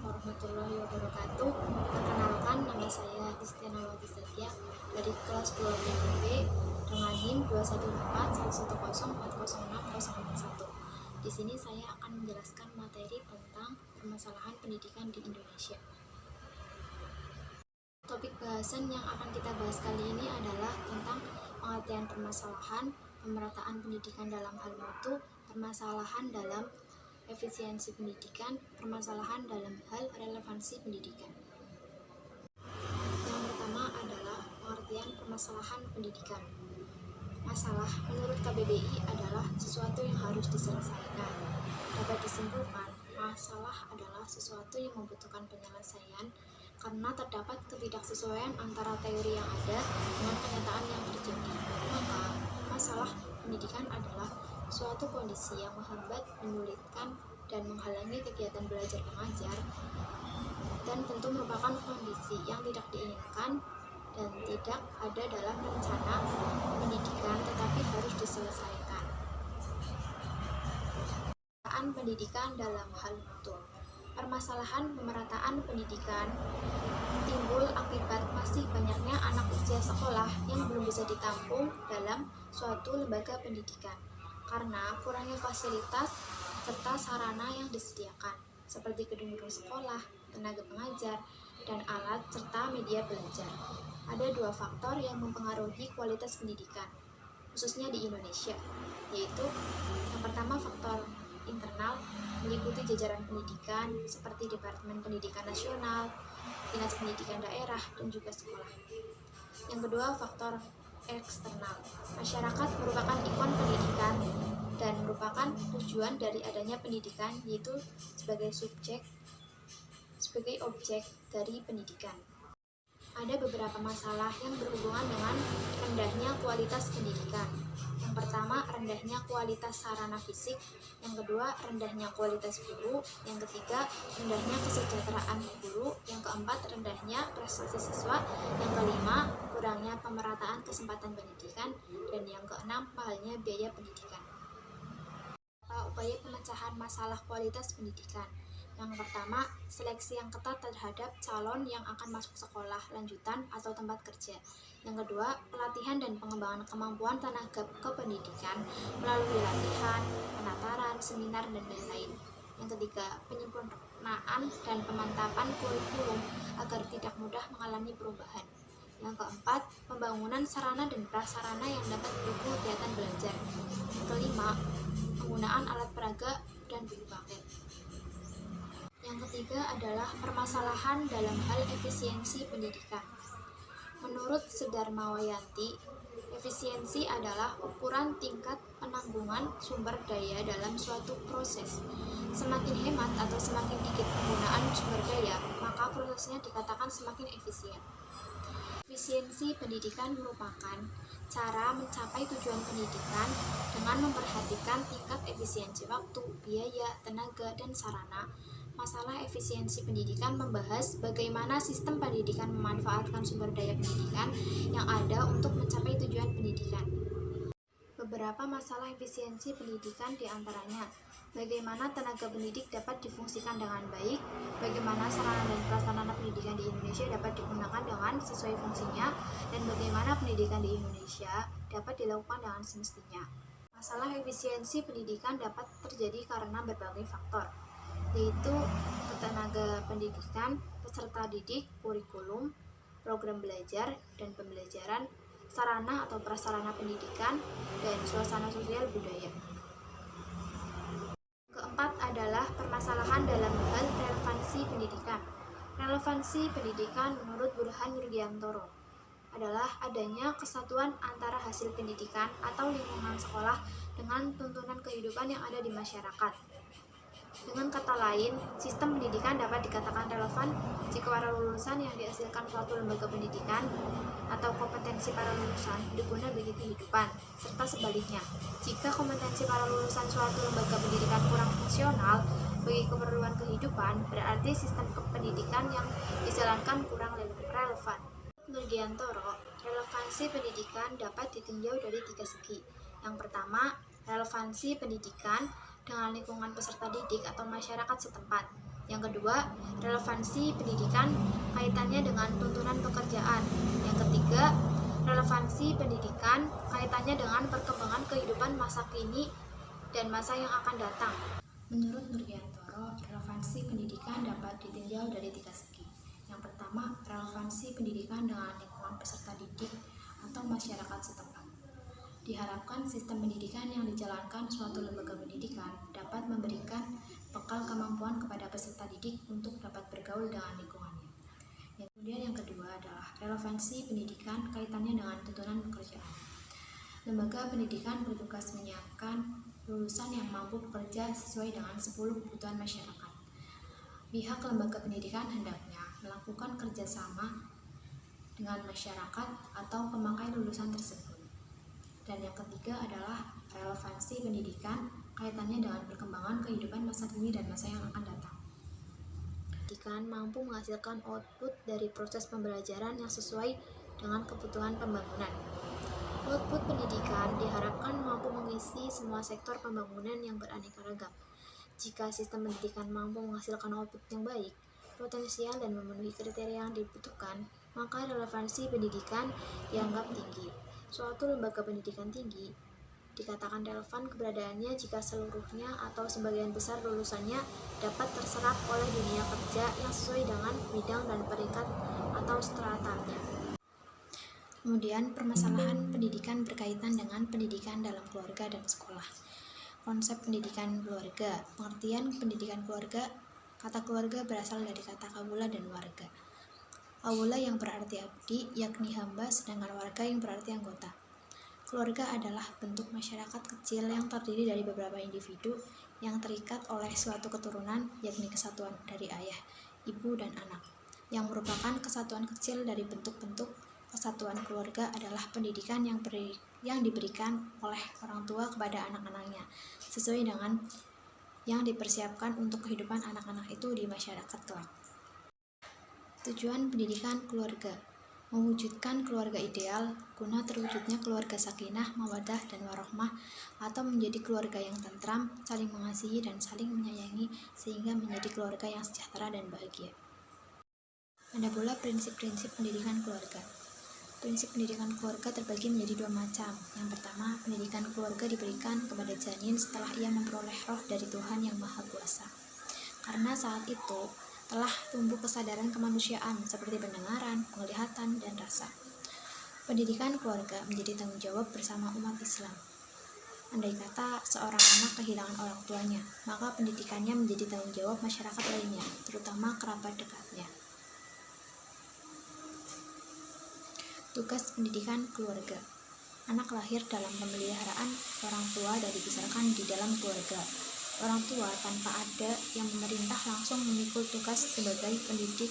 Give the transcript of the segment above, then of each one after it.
warahmatullahi wabarakatuh. Perkenalkan, nama saya Kristianawati Satya dari kelas 2 PIB dengan NIM 21411040601. Di sini saya akan menjelaskan materi tentang permasalahan pendidikan di Indonesia. Topik bahasan yang akan kita bahas kali ini adalah tentang pengertian permasalahan, pemerataan pendidikan dalam hal mutu, permasalahan dalam efisiensi pendidikan, permasalahan dalam hal relevansi pendidikan. Yang pertama adalah pengertian permasalahan pendidikan. Masalah menurut KBBI adalah sesuatu yang harus diselesaikan. Dapat disimpulkan, masalah adalah sesuatu yang membutuhkan penyelesaian karena terdapat ketidaksesuaian antara teori yang ada dengan kenyataan yang terjadi. Maka, masalah pendidikan adalah suatu kondisi yang menghambat, menyulitkan, dan menghalangi kegiatan belajar mengajar, dan tentu merupakan kondisi yang tidak diinginkan dan tidak ada dalam rencana pendidikan tetapi harus diselesaikan. Pendidikan dalam hal mutu. Permasalahan pemerataan pendidikan timbul akibat masih banyaknya anak usia sekolah yang belum bisa ditampung dalam suatu lembaga pendidikan karena kurangnya fasilitas serta sarana yang disediakan seperti gedung-gedung sekolah, tenaga pengajar, dan alat serta media belajar. Ada dua faktor yang mempengaruhi kualitas pendidikan, khususnya di Indonesia, yaitu yang pertama faktor internal meliputi jajaran pendidikan seperti Departemen Pendidikan Nasional, Dinas Pendidikan Daerah, dan juga sekolah. Yang kedua, faktor eksternal. Masyarakat merupakan ikon pendidikan dan merupakan tujuan dari adanya pendidikan, yaitu sebagai objek dari pendidikan. Ada beberapa masalah yang berhubungan dengan rendahnya kualitas pendidikan. Yang pertama, rendahnya kualitas sarana fisik. Yang kedua, rendahnya kualitas guru. Yang ketiga, rendahnya kesejahteraan guru. Yang keempat, rendahnya prestasi siswa. Yang kelima, kurangnya pemerataan kesempatan pendidikan. Dan yang keenam, mahalnya biaya pendidikan. Upaya pemecahan masalah kualitas pendidikan. Yang pertama, seleksi yang ketat terhadap calon yang akan masuk sekolah lanjutan atau tempat kerja. Yang kedua, pelatihan dan pengembangan kemampuan tenaga kependidikan melalui latihan, penataran, seminar, dan lain-lain. Yang ketiga, penyempurnaan dan pemantapan kurikulum agar tidak mudah mengalami perubahan. Yang keempat, pembangunan sarana dan prasarana yang dapat mendukung kegiatan belajar. Yang kelima, penggunaan alat peraga dan buku paket. Yang ketiga adalah permasalahan dalam hal efisiensi pendidikan. Menurut Sudarmawayanti, efisiensi adalah ukuran tingkat penanggungan sumber daya dalam suatu proses. Semakin hemat atau semakin dikit penggunaan sumber daya, maka prosesnya dikatakan semakin efisien. Efisiensi pendidikan merupakan cara mencapai tujuan pendidikan dengan memperhatikan tingkat efisiensi waktu, biaya, tenaga, dan sarana. Masalah efisiensi pendidikan membahas bagaimana sistem pendidikan memanfaatkan sumber daya pendidikan yang ada untuk mencapai tujuan pendidikan. Beberapa masalah efisiensi pendidikan diantaranya, bagaimana tenaga pendidik dapat difungsikan dengan baik, bagaimana sarana dan prasarana pendidikan di Indonesia dapat digunakan dengan sesuai fungsinya, dan bagaimana pendidikan di Indonesia dapat dilakukan dengan semestinya. Masalah efisiensi pendidikan dapat terjadi karena berbagai faktor, yaitu tenaga pendidikan, peserta didik, kurikulum, program belajar dan pembelajaran, sarana atau prasarana pendidikan, dan suasana sosial budaya. Keempat adalah permasalahan dalam hal relevansi pendidikan. Relevansi pendidikan menurut Burhan Yurgiantoro adalah adanya kesatuan antara hasil pendidikan atau lingkungan sekolah dengan tuntunan kehidupan yang ada di masyarakat. Dengan kata lain, sistem pendidikan dapat dikatakan relevan jika para lulusan yang dihasilkan suatu lembaga pendidikan atau kompetensi para lulusan berguna bagi kehidupan, serta sebaliknya, jika kompetensi para lulusan suatu lembaga pendidikan kurang fungsional bagi keperluan kehidupan, berarti sistem pendidikan yang dijalankan kurang relevan. Nurgiantoro, relevansi pendidikan dapat ditinjau dari tiga segi. Yang pertama, relevansi pendidikan dengan lingkungan peserta didik atau masyarakat setempat. Yang kedua, relevansi pendidikan kaitannya dengan tuntunan pekerjaan. Yang ketiga, relevansi pendidikan kaitannya dengan perkembangan kehidupan masa kini dan masa yang akan datang. Menurut Nurgiantoro, relevansi pendidikan dapat ditinjau dari 3 segi. Yang pertama, relevansi pendidikan dengan lingkungan peserta didik atau masyarakat setempat. Diharapkan sistem pendidikan yang dijalankan suatu lembaga pendidikan dapat memberikan bekal kemampuan kepada peserta didik untuk dapat bergaul dengan lingkungannya. Kemudian yang kedua adalah relevansi pendidikan kaitannya dengan tuntunan pekerjaan. Lembaga pendidikan bertugas menyiapkan lulusan yang mampu bekerja sesuai dengan 10 kebutuhan masyarakat. Pihak lembaga pendidikan hendaknya melakukan kerjasama dengan masyarakat atau pemakai lulusan tersebut. Dan yang ketiga adalah relevansi pendidikan kaitannya dengan perkembangan kehidupan masa kini dan masa yang akan datang. Pendidikan mampu menghasilkan output dari proses pembelajaran yang sesuai dengan kebutuhan pembangunan. Output pendidikan diharapkan mampu mengisi semua sektor pembangunan yang beraneka ragam. Jika sistem pendidikan mampu menghasilkan output yang baik, potensial dan memenuhi kriteria yang dibutuhkan, maka relevansi pendidikan dianggap tinggi. Suatu lembaga pendidikan tinggi dikatakan relevan keberadaannya jika seluruhnya atau sebagian besar lulusannya dapat terserap oleh dunia kerja yang sesuai dengan bidang dan peringkat atau stratanya. Kemudian, permasalahan pendidikan berkaitan dengan pendidikan dalam keluarga dan sekolah. Konsep pendidikan keluarga. Pengertian pendidikan keluarga. Kata keluarga berasal dari kata kawula dan warga. Kawula yang berarti abdi, yakni hamba, sedangkan warga yang berarti anggota. Keluarga adalah bentuk masyarakat kecil yang terdiri dari beberapa individu yang terikat oleh suatu keturunan, yakni kesatuan dari ayah, ibu, dan anak. Yang merupakan kesatuan kecil dari bentuk-bentuk kesatuan keluarga adalah pendidikan yang diberikan oleh orang tua kepada anak-anaknya, sesuai dengan yang dipersiapkan untuk kehidupan anak-anak itu di masyarakat kelak. Tujuan pendidikan keluarga: mewujudkan keluarga ideal guna terwujudnya keluarga sakinah, mawaddah, dan warohmah, atau menjadi keluarga yang tentram, saling mengasihi dan saling menyayangi sehingga menjadi keluarga yang sejahtera dan bahagia. Ada pula prinsip-prinsip pendidikan keluarga. Prinsip pendidikan keluarga terbagi menjadi 2 macam. Yang pertama, pendidikan keluarga diberikan kepada janin setelah ia memperoleh roh dari Tuhan Yang Maha Kuasa. Karena saat itu telah tumbuh kesadaran kemanusiaan seperti pendengaran, penglihatan, dan rasa. Pendidikan keluarga menjadi tanggung jawab bersama umat Islam. Andai kata seorang anak kehilangan orang tuanya, maka pendidikannya menjadi tanggung jawab masyarakat lainnya, terutama kerabat dekatnya. Tugas pendidikan keluarga. Anak lahir dalam pemeliharaan orang tua dan dibesarkan di dalam keluarga. Orang tua tanpa ada yang memerintah langsung memikul tugas sebagai pendidik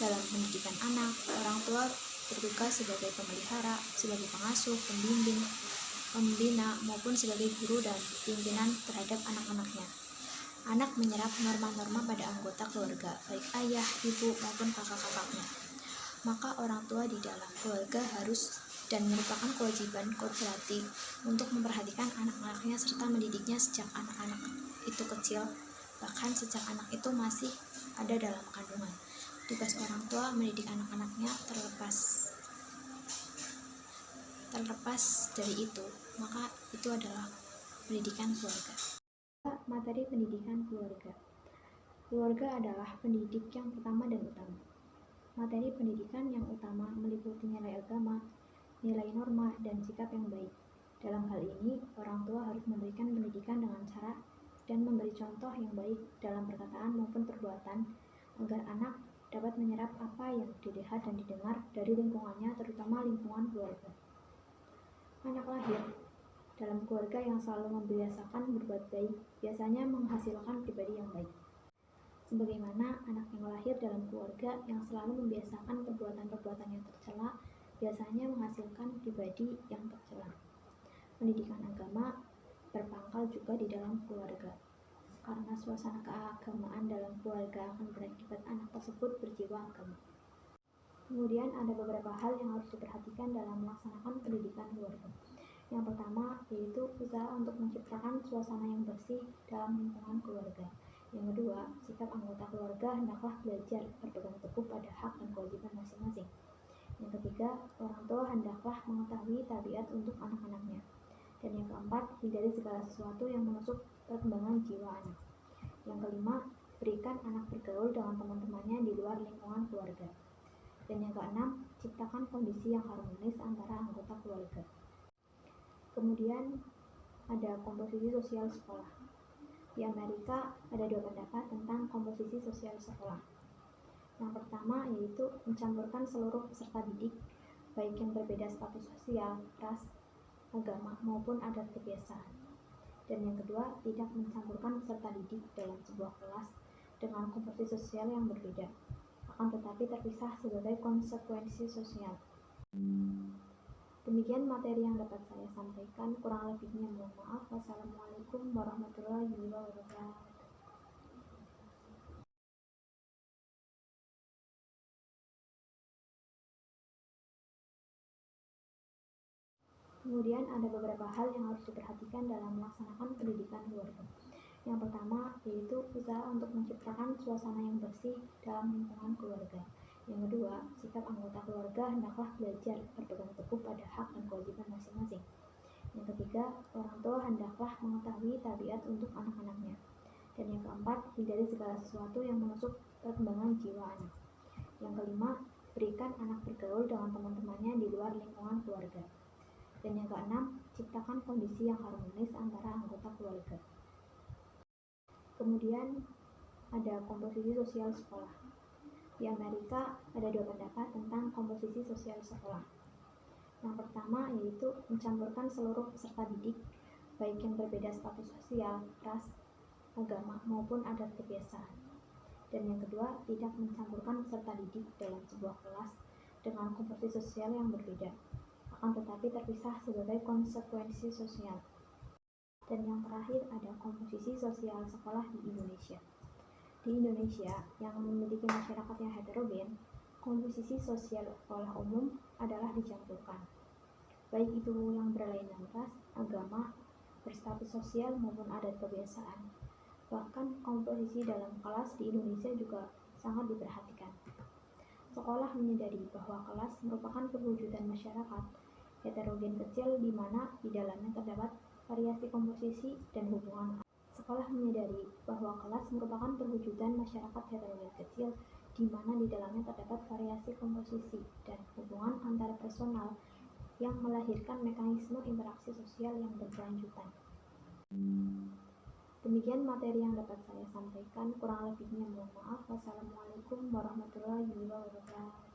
dalam pendidikan anak. Orang tua bertugas sebagai pemelihara, sebagai pengasuh, pembimbing, pembina, maupun sebagai guru dan pimpinan terhadap anak-anaknya. Anak menyerap norma-norma pada anggota keluarga, baik ayah, ibu, maupun kakak-kakaknya. Maka orang tua di dalam keluarga harus dan merupakan kewajiban kodrati untuk memperhatikan anak-anaknya serta mendidiknya sejak anak-anak itu kecil, bahkan sejak anak itu masih ada dalam kandungan. Tugas orang tua mendidik anak-anaknya terlepas dari itu, maka itu adalah pendidikan keluarga. Materi pendidikan keluarga. Keluarga adalah pendidik yang pertama dan utama. Materi pendidikan yang utama meliputi nilai agama, nilai norma, dan sikap yang baik. Dalam hal ini, orang tua harus memberikan pendidikan dengan cara dan memberi contoh yang baik dalam perkataan maupun perbuatan, agar anak dapat menyerap apa yang dilihat dan didengar dari lingkungannya, terutama lingkungan keluarga. Anak lahir dalam keluarga yang selalu membiasakan berbuat baik, biasanya menghasilkan pribadi yang baik. Sebagaimana anak yang lahir dalam keluarga yang selalu membiasakan perbuatan-perbuatan yang tercela, biasanya menghasilkan pribadi yang tercela. Pendidikan agama berpangkal juga di dalam keluarga, karena suasana keagamaan dalam keluarga akan berakibat anak tersebut berjiwa agama. Kemudian ada beberapa hal yang harus diperhatikan dalam melaksanakan pendidikan keluarga. Yang pertama yaitu usaha untuk menciptakan suasana yang bersih dalam lingkungan keluarga. Yang kedua, sikap anggota keluarga hendaklah belajar berpegang teguh pada hak dan kewajiban masing-masing. Yang ketiga, orang tua hendaklah mengetahui tabiat untuk anak-anaknya. Dan yang keempat, hindari segala sesuatu yang menusuk perkembangan jiwa anak. Yang kelima, berikan anak bergaul dengan teman-temannya di luar lingkungan keluarga. Dan yang keenam, ciptakan kondisi yang harmonis antara anggota keluarga. Kemudian ada komposisi sosial sekolah. Di Amerika ada dua pendapat tentang komposisi sosial sekolah. Yang pertama yaitu mencampurkan seluruh peserta didik, baik yang berbeda status sosial, ras, agama, maupun adat kebiasaan. Dan yang kedua, tidak mencampurkan peserta didik dalam sebuah kelas dengan komposisi sosial yang berbeda, akan tetapi terpisah sebagai konsekuensi sosial. Demikian materi yang dapat saya sampaikan, kurang lebihnya mohon maaf. Wassalamualaikum warahmatullahi wabarakatuh. Kemudian ada beberapa hal yang harus diperhatikan dalam melaksanakan pendidikan keluarga. Yang pertama yaitu usaha untuk menciptakan suasana yang bersih dalam lingkungan keluarga. Yang kedua, sikap anggota keluarga hendaklah belajar berpegang teguh pada hak dan kewajiban masing-masing. Yang ketiga, orang tua hendaklah mengetahui tabiat untuk anak-anaknya. Dan yang keempat, hindari segala sesuatu yang menusuk perkembangan jiwa anak. Yang kelima, berikan anak bergaul dengan teman-temannya di luar lingkungan keluarga. Dan yang keenam, ciptakan kondisi yang harmonis antara anggota keluarga. Kemudian ada komposisi sosial sekolah. Di Amerika ada dua pendapat tentang komposisi sosial sekolah. Yang pertama yaitu mencampurkan seluruh peserta didik, baik yang berbeda status sosial, ras, agama, maupun adat kebiasaan. Dan yang kedua, tidak mencampurkan peserta didik dalam sebuah kelas dengan komposisi sosial yang berbeda, akan tetapi terpisah sebagai konsekuensi sosial. Dan yang terakhir ada komposisi sosial sekolah di Indonesia. Di Indonesia yang memiliki masyarakat yang heterogen, komposisi sosial sekolah umum adalah dicampurkan, baik itu yang berlainan ras, agama, berstatus sosial maupun adat kebiasaan. Bahkan komposisi dalam kelas di Indonesia juga sangat diperhatikan. Sekolah menyadari bahwa kelas merupakan perwujudan masyarakat heterogen kecil di mana di dalamnya terdapat variasi komposisi dan hubungan. Sekolah menyadari bahwa kelas merupakan perwujudan masyarakat heterogen kecil di mana di dalamnya terdapat variasi komposisi dan hubungan antar personal yang melahirkan mekanisme interaksi sosial yang berkelanjutan. Demikian materi yang dapat saya sampaikan, kurang lebihnya mohon maaf. Wassalamualaikum warahmatullahi wabarakatuh.